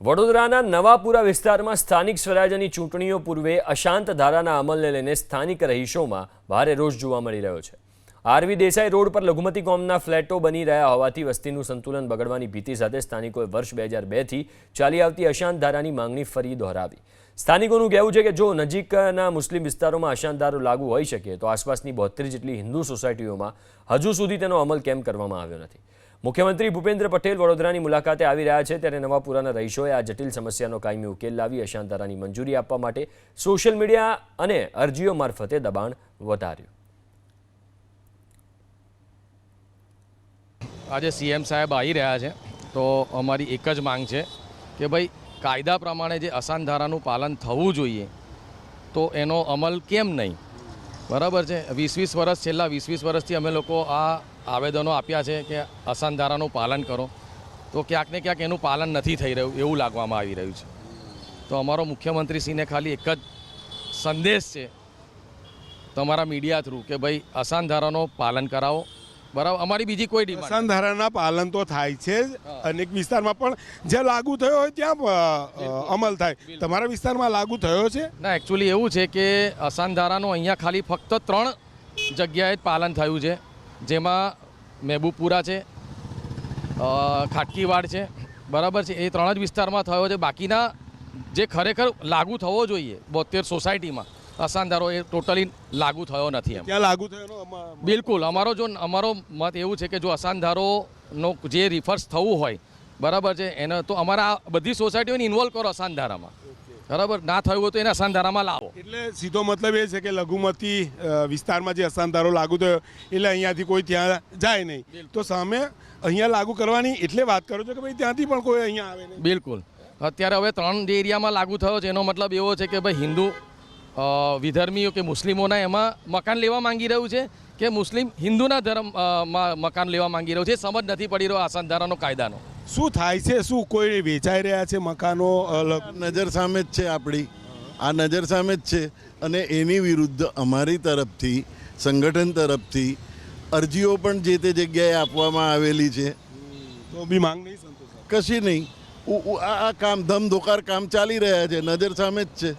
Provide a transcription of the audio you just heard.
વડોદરાના નવાપુરા વિસ્તારમાં સ્થાનિક સ્વરાજ્યની ચૂંટણીઓ પૂર્વે અશાંત ધારાના અમલને લઈને સ્થાનિક રહીશોમાં ભારે રોષ જોવા મળી રહ્યો છે। આરવી દેસાઈ રોડ પર લઘુમતી કોમના ફ્લેટો બની રહ્યા હોવાથી વસ્તીનું સંતુલન બગડવાની ભીતિ સાથે સ્થાનિકોએ વર્ષ 2002થી ચાલી આવતી અશાંત ધારાની માંગણી ફરી દોહરાવી। સ્થાનિકોનું કહેવું છે કે જો નજીકના મુસ્લિમ વિસ્તારોમાં અશાંત ધારો લાગુ હોઈ શકે તો આસપાસની 72 જેટલી હિન્દુ સોસાયટીઓમાં હજુ સુધી તેનો અમલ કેમ કરવામાં આવ્યો નથી। મુખ્યમંત્રી ભૂપેન્દ્ર પટેલ વડોદરાની મુલાકાતે આવી રહ્યા છે ત્યારે નવાપુરાના રહીશોએ આ જટિલ સમસ્યાનો કાયમી ઉકેલ લાવી અશાંત ધારાની મંજૂરી આપવા માટે સોશિયલ મીડિયા અને અરજીઓ મારફતે દબાણ વધાર્યું। આજે સીએમ સાહેબ આવી રહ્યા છે તો અમારી એક જ માંગ છે કે ભાઈ કાયદા પ્રમાણે જે અશાંત ધારાનું પાલન થવું જોઈએ તો એનો અમલ કેમ નહીં, બરાબર છે। 20 વર્ષ છેલ્લા 20 વર્ષથી અમે લોકો આ આવેદનો આપ્યા છે કે અશાંત ધારાનું પાલન કરો, તો ક્યાંક ને ક્યાંક એનું પાલન નથી થઈ રહ્યું એવું લાગવામાં આવી રહ્યું છે। તો અમારો મુખ્યમંત્રીશ્રીને ખાલી એક જ સંદેશ છે તમારા મીડિયા થ્રુ કે ભાઈ અશાંત ધારાનું પાલન કરાવો, બરાબર। અમારી બીજી કોઈ ડિમાન્ડ અશાંત ધારાના પાલન તો થાય છે અનેક વિસ્તારમાં, પણ જ્યાં લાગુ થયો હોય ત્યાં અમલ થાય। તમારા વિસ્તારમાં લાગુ થયો છે? ના, એકચ્યુઅલી એવું છે કે અશાંત ધારાનું અહીંયા ખાલી ફક્ત 3 જગ્યાએ જ પાલન થયું છે, જેમાં મહેબૂબપુરા છે, ખાટકીવાડ છે, બરાબર છે। એ 3 જ વિસ્તારમાં થયો છે। બાકીના જે ખરેખર લાગુ થવો જોઈએ 72 સોસાયટીમાં અશાંત ધારો એ ટોટલી લાગુ થયો નથી। એમ ત્યાં લાગુ થયો બિલકુલ અમારો મત એવું છે કે જો અશાંત ધારોનો જે રિફર્સ થવું હોય, બરાબર છે, એને તો અમારા બધી સોસાયટીઓને ઇન્વોલ્વ કરો અશાંત ધારામાં, બરાબર। ના થયું હોય તો એને અશાંત ધારામાં લાવો। એટલે સીધો મતલબ એ છે કે લઘુમતી વિસ્તારમાં જે અશાંત ધારો લાગુ થયો એટલે અહીંયાથી કોઈ ત્યાં જાય નહીં, તો સામે અહીંયા લાગુ કરવાની એટલે વાત કરો છો કે ભાઈ ત્યાંથી પણ કોઈ અહીંયા આવે નહીં? બિલકુલ। અત્યારે હવે 3 જે એરિયામાં લાગુ થયો છે એનો મતલબ એવો છે કે ભાઈ હિન્દુ વિધર્મીઓ કે મુસ્લિમોના એમાં મકાન લેવા માંગી રહ્યું છે કે મુસ્લિમ હિન્દુના ધર્મમાં મકાન લેવા માંગી રહ્યું છે। સમજ નથી પડી રહ્યો અશાંત ધારાનો કાયદાનો શું થાય છે? શું કોઈ વેચાઈ રહ્યા છે મકાનો? નજર સામે જ છે, આપણી આ નજર સામે જ છે અને એની વિરુદ્ધ અમારી તરફથી સંગઠન તરફથી અરજીઓ પણ જે તે જગ્યાએ આપવામાં આવેલી છે, તો બી માંગ નહીં સંતોષાય? કશી નહીં। આ કામ ધમધોકાર કામ ચાલી રહ્યા છે, નજર સામે જ છે।